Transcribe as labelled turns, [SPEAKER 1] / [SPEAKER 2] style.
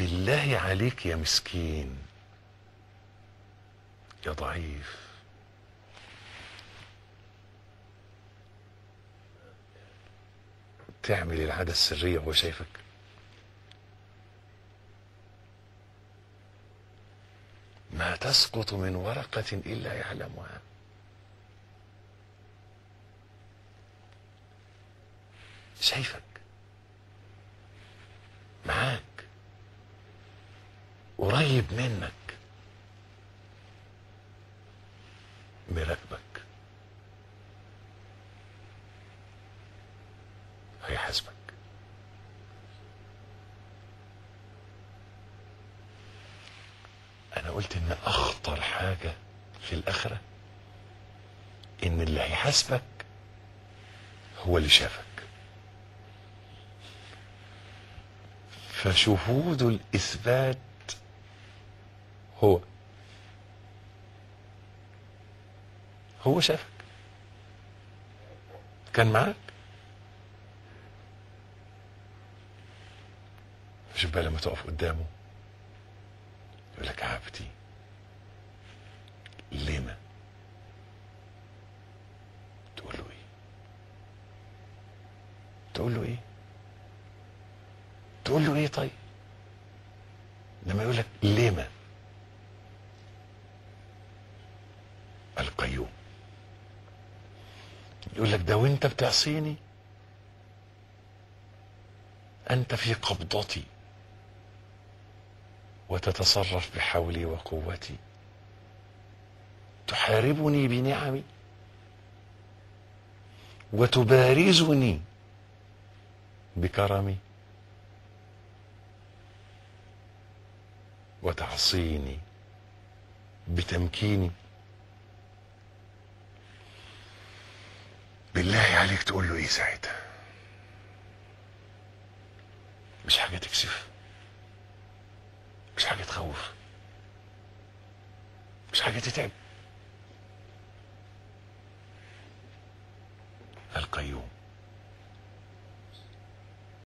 [SPEAKER 1] بالله عليك يا مسكين يا ضعيف، تعمل العادة السرية وهو شايفك؟ ما تسقط من ورقة إلا يعلمها. شايفك معاك قريب منك مراقبك، هيحاسبك. انا قلت ان اخطر حاجة في الاخرة ان اللي هيحاسبك هو اللي شافك. فشهود الاثبات هو شافك، كان معاك. شوف بقى لما تقف قدامه يقول لك عبدي لما، تقول له ايه؟ تقول له ايه؟ تقول له ايه؟ طيب لما يقول لك لما، القيوم يقول لك ده وانت بتعصيني انت في قبضتي وتتصرف بحولي وقوتي، تحاربني بنعمي وتبارزني بكرمي وتعصيني بتمكيني. بالله عليك تقول له ايه ساعتها؟ مش حاجة تكسف، مش حاجة تخوف، مش حاجة تتعب. القيوم